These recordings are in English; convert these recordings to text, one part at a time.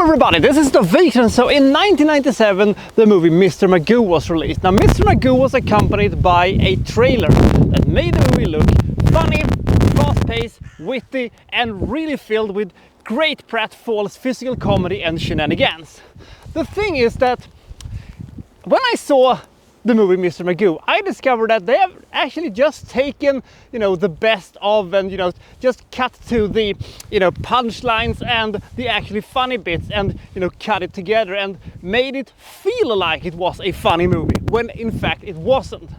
Hello everybody, this is Wikstrand. So in 1997 the movie Mr. Magoo was released. Now Mr. Magoo was accompanied by a trailer that made the movie look funny, fast-paced, witty and really filled with great pratfalls, physical comedy and shenanigans. The thing is that when I saw the movie Mr. Magoo, I discovered that they have actually just taken, the best of and, just cut to the, punchlines and the actually funny bits and, cut it together and made it feel like it was a funny movie, when in fact it wasn't.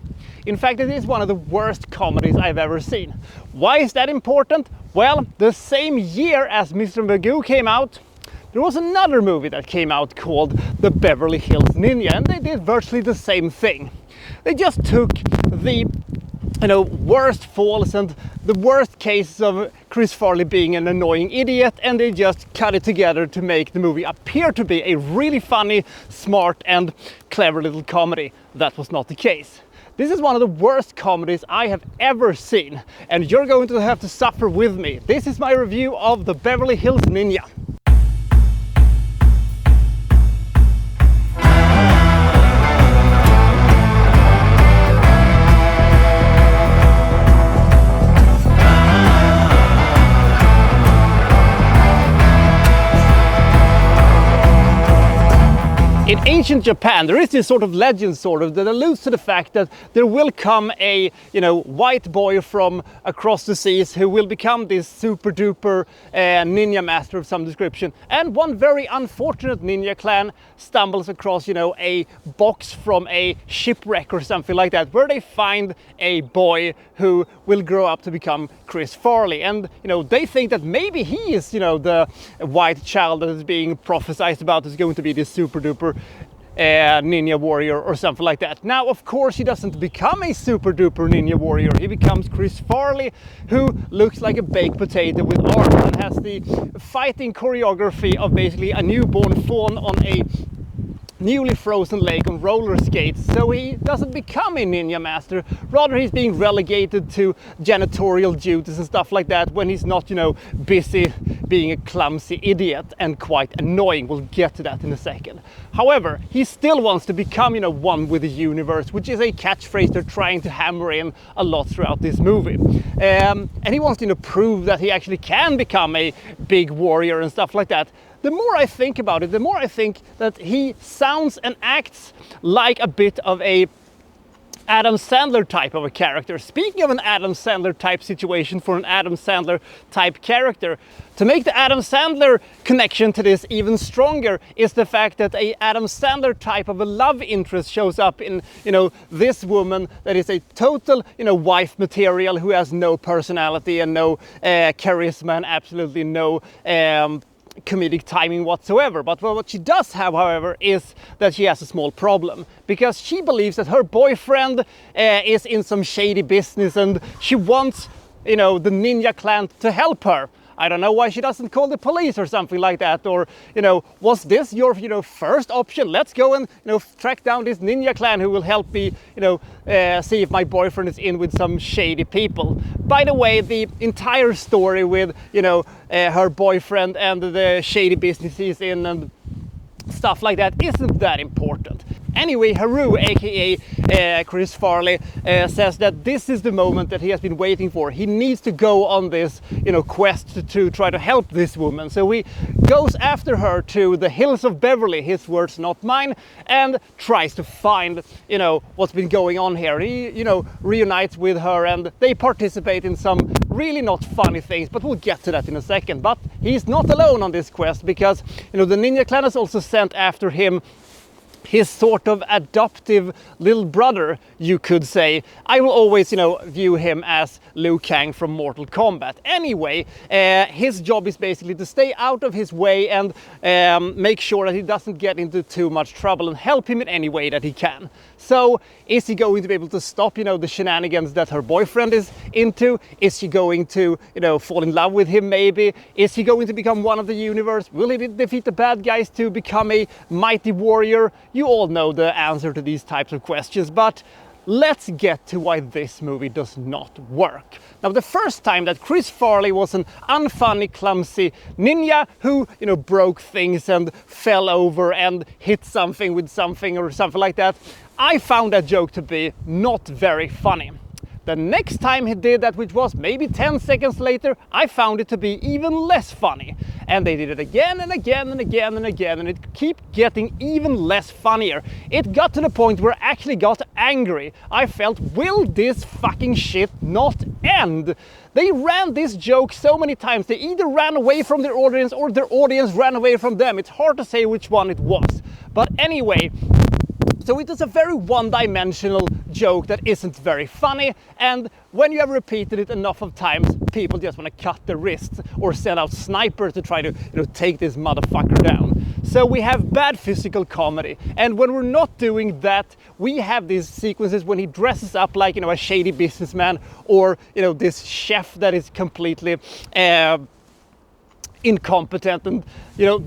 In fact, it is one of the worst comedies I've ever seen. Why is that important? Well, the same year as Mr. Magoo came out, there was another movie that came out called the Beverly Hills Ninja, and they did virtually the same thing. They just took the worst falls and the worst cases of Chris Farley being an annoying idiot, and they just cut it together to make the movie appear to be a really funny, smart and clever little comedy. That was not the case. This is one of the worst comedies I have ever seen, and you're going to have to suffer with me. This is my review of the Beverly Hills Ninja. In ancient Japan, there is this sort of legend that alludes to the fact that there will come a, white boy from across the seas who will become this super duper ninja master of some description. And one very unfortunate ninja clan stumbles across, a box from a shipwreck or something like that, where they find a boy who will grow up to become Chris Farley. And, they think that maybe he is, the white child that is being prophesied about is going to be this super duper ninja warrior or something like that. Now, of course, he doesn't become a super duper ninja warrior. He becomes Chris Farley, who looks like a baked potato with armor and has the fighting choreography of basically a newborn fawn on a newly frozen lake on roller skates. So he doesn't become a ninja master, rather he's being relegated to janitorial duties and stuff like that when he's not, busy being a clumsy idiot and quite annoying. We'll get to that in a second. However, he still wants to become, one with the universe, which is a catchphrase they're trying to hammer in a lot throughout this movie. And he wants to prove that he actually can become a big warrior and stuff like that. The more I think about it, the more I think that he sounds and acts like a bit of a Adam Sandler type of a character. Speaking of an Adam Sandler type situation for an Adam Sandler type character, to make the Adam Sandler connection to this even stronger is the fact that a Adam Sandler type of a love interest shows up in, this woman that is a total, wife material who has no personality and no charisma and absolutely no comedic timing whatsoever. But what she does have, however, is that she has a small problem, because she believes that her boyfriend is in some shady business and she wants, the ninja clan to help her. I don't know why she doesn't call the police or something like that, or, was this your, first option? Let's go and, track down this ninja clan who will help me, see if my boyfriend is in with some shady people. By the way, the entire story with, her boyfriend and the shady business he's in and stuff like that isn't that important. Anyway, Haru, aka Chris Farley, says that this is the moment that he has been waiting for. He needs to go on this, quest to try to help this woman. So he goes after her to the hills of Beverly, his words, not mine, and tries to find, what's been going on here. He, reunites with her and they participate in some really not funny things, but we'll get to that in a second. But he's not alone on this quest, because, the Ninja Clan has also sent after him his sort of adoptive little brother, you could say. I will always, view him as Liu Kang from Mortal Kombat. Anyway, his job is basically to stay out of his way and make sure that he doesn't get into too much trouble and help him in any way that he can. So, is he going to be able to stop, the shenanigans that her boyfriend is into? Is she going to, fall in love with him maybe? Is he going to become one of the universe? Will he defeat the bad guys to become a mighty warrior? You all know the answer to these types of questions, but let's get to why this movie does not work. Now, the first time that Chris Farley was an unfunny, clumsy ninja who, broke things and fell over and hit something with something or something like that, I found that joke to be not very funny. The next time he did that, which was maybe 10 seconds later, I found it to be even less funny. And they did it again and again and again and again, and it kept getting even less funnier. It got to the point where I actually got angry. I felt, will this fucking shit not end? They ran this joke so many times. They either ran away from their audience or their audience ran away from them. It's hard to say which one it was. But anyway, so it is a very one-dimensional joke that isn't very funny, and when you have repeated it enough of times, people just want to cut their wrists or send out snipers to try to take this motherfucker down. So we have bad physical comedy, and when we're not doing that, we have these sequences when he dresses up like a shady businessman, or this chef that is completely incompetent, and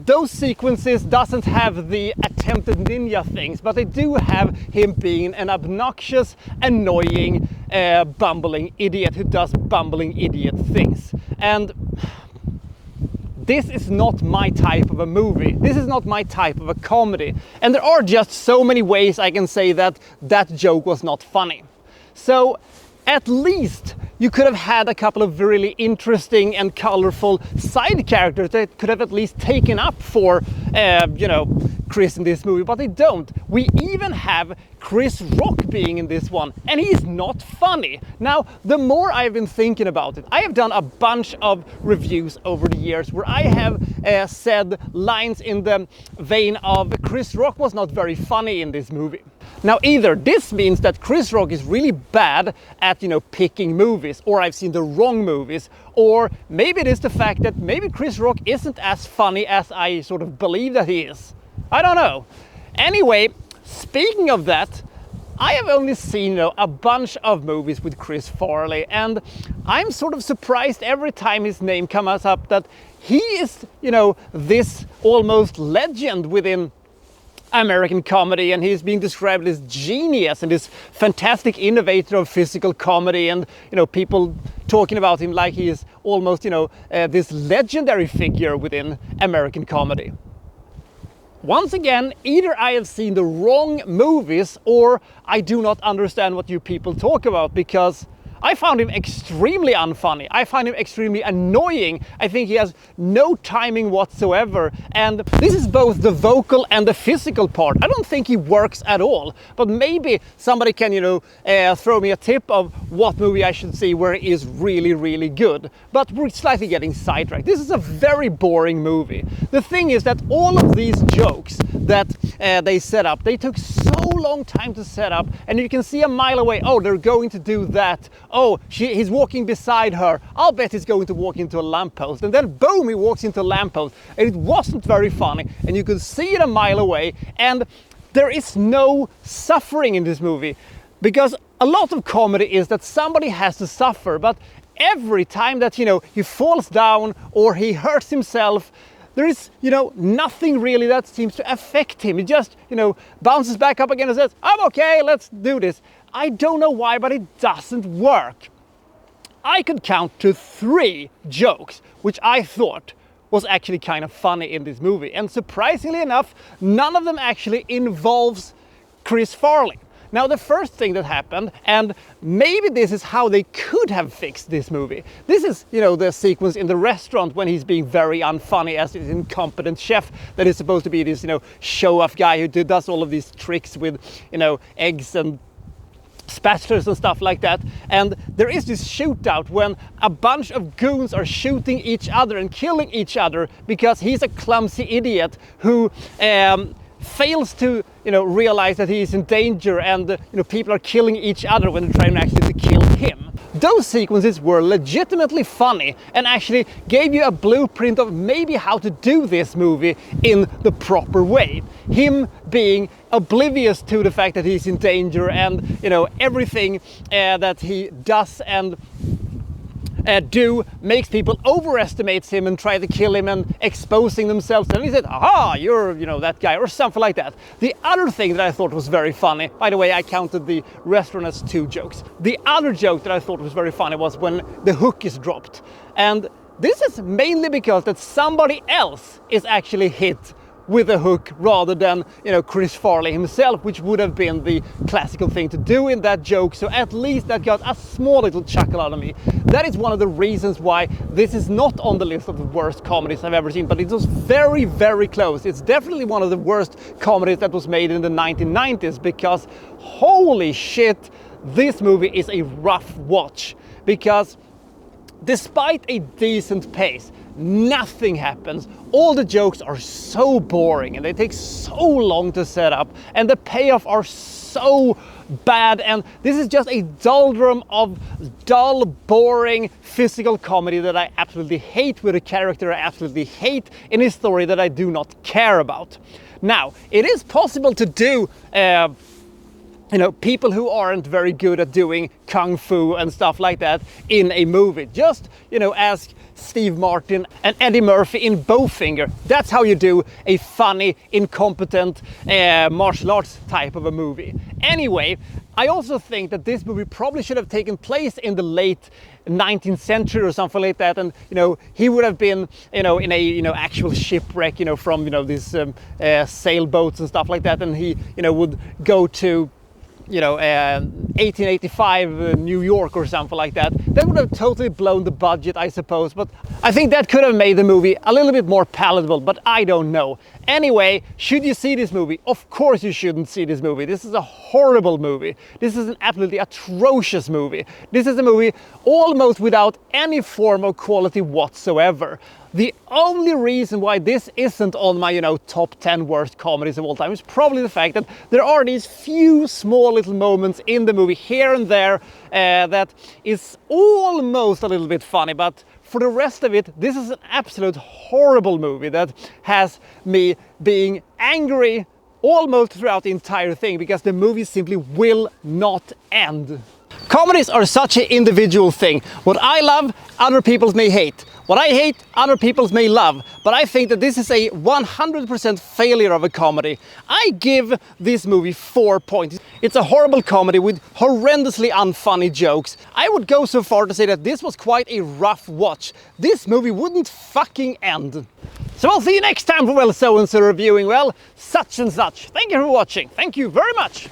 those sequences doesn't have the attempted ninja things, but they do have him being an obnoxious, annoying, bumbling idiot who does bumbling idiot things. And this is not my type of a movie. This is not my type of a comedy. And there are just so many ways I can say that that joke was not funny. So at least you could have had a couple of really interesting and colorful side characters that could have at least taken up for, Chris in this movie, but they don't. We even have Chris Rock being in this one, and he's not funny. Now, the more I've been thinking about it, I have done a bunch of reviews over the years where I have said lines in the vein of Chris Rock was not very funny in this movie. Now, either this means that Chris Rock is really bad at, picking movies, or I've seen the wrong movies, or maybe it is the fact that maybe Chris Rock isn't as funny as I sort of believe that he is. I don't know. Anyway, speaking of that, I have only seen a bunch of movies with Chris Farley, and I'm sort of surprised every time his name comes up that he is, this almost legend within American comedy, and he's being described as genius and this fantastic innovator of physical comedy, and people talking about him like he is almost this legendary figure within American comedy. Once again, either I have seen the wrong movies or I do not understand what you people talk about, because I found him extremely unfunny. I find him extremely annoying. I think he has no timing whatsoever. And this is both the vocal and the physical part. I don't think he works at all. But maybe somebody can, throw me a tip of what movie I should see where he is really, really good. But we're slightly getting sidetracked. This is a very boring movie. The thing is that all of these jokes that they set up, they took so long time to set up, and you can see a mile away, oh, they're going to do that. Oh, he's walking beside her. I'll bet he's going to walk into a lamppost. And then boom, he walks into a lamppost. And it wasn't very funny. And you could see it a mile away. And there is no suffering in this movie. Because a lot of comedy is that somebody has to suffer. But every time that, he falls down or he hurts himself, there is, nothing really that seems to affect him. He just, bounces back up again and says, I'm okay, let's do this. I don't know why, but it doesn't work. I could count to 3 jokes, which I thought was actually kind of funny in this movie. And surprisingly enough, none of them actually involves Chris Farley. Now, the first thing that happened, and maybe this is how they could have fixed this movie. This is, the sequence in the restaurant when he's being very unfunny as this incompetent chef that is supposed to be this, show-off guy who does all of these tricks with, eggs and spatulas and stuff like that. And there is this shootout when a bunch of goons are shooting each other and killing each other because he's a clumsy idiot who fails to realize that he is in danger, and people are killing each other when they're trying actually to kill him. Those sequences were legitimately funny and actually gave you a blueprint of maybe how to do this movie in the proper way. Him being oblivious to the fact that he's in danger and everything that he does, and do makes people overestimate him and try to kill him and exposing themselves. And he said, aha, you're, you know, that guy, or something like that. The other thing that I thought was very funny, by the way, I counted the restaurant as 2 jokes. The other joke that I thought was very funny was when the hook is dropped. And this is mainly because that somebody else is actually hit with a hook rather than, you know, Chris Farley himself, which would have been the classical thing to do in that joke. So at least that got a small little chuckle out of me. That is one of the reasons why this is not on the list of the worst comedies I've ever seen, but it was very, very close. It's definitely one of the worst comedies that was made in the 1990s, because holy shit, this movie is a rough watch. Because despite a decent pace, nothing happens. All the jokes are so boring and they take so long to set up, and the payoff are so bad, and this is just a doldrum of dull, boring physical comedy that I absolutely hate, with a character I absolutely hate in a story that I do not care about. Now, it is possible to do you know, people who aren't very good at doing kung fu and stuff like that in a movie. Just, you know, ask Steve Martin and Eddie Murphy in Bowfinger. That's how you do a funny, incompetent martial arts type of a movie. Anyway, I also think that this movie probably should have taken place in the late 19th century or something like that, and you know, he would have been, you know, in a, you know, actual shipwreck, you know, from, you know, these sailboats and stuff like that, and he, you know, would go to, you know, 1885 New York or something like that. That would have totally blown the budget, I suppose, but I think that could have made the movie a little bit more palatable, but I don't know. Anyway, should you see this movie? Of course you shouldn't see this movie. This is a horrible movie. This is an absolutely atrocious movie. This is a movie almost without any form of quality whatsoever. The only reason why this isn't on my, you know, top 10 worst comedies of all time is probably the fact that there are these few small little moments in the movie here and there that is almost a little bit funny, but for the rest of it, this is an absolute horrible movie that has me being angry almost throughout the entire thing, because the movie simply will not end. Comedies are such an individual thing. What I love, other people may hate. What I hate, other people may love. But I think that this is a 100% failure of a comedy. I give this movie 4 points. It's a horrible comedy with horrendously unfunny jokes. I would go so far to say that this was quite a rough watch. This movie wouldn't fucking end. So I'll see you next time for, well, so-and-so reviewing, well, such and such. Thank you for watching. Thank you very much.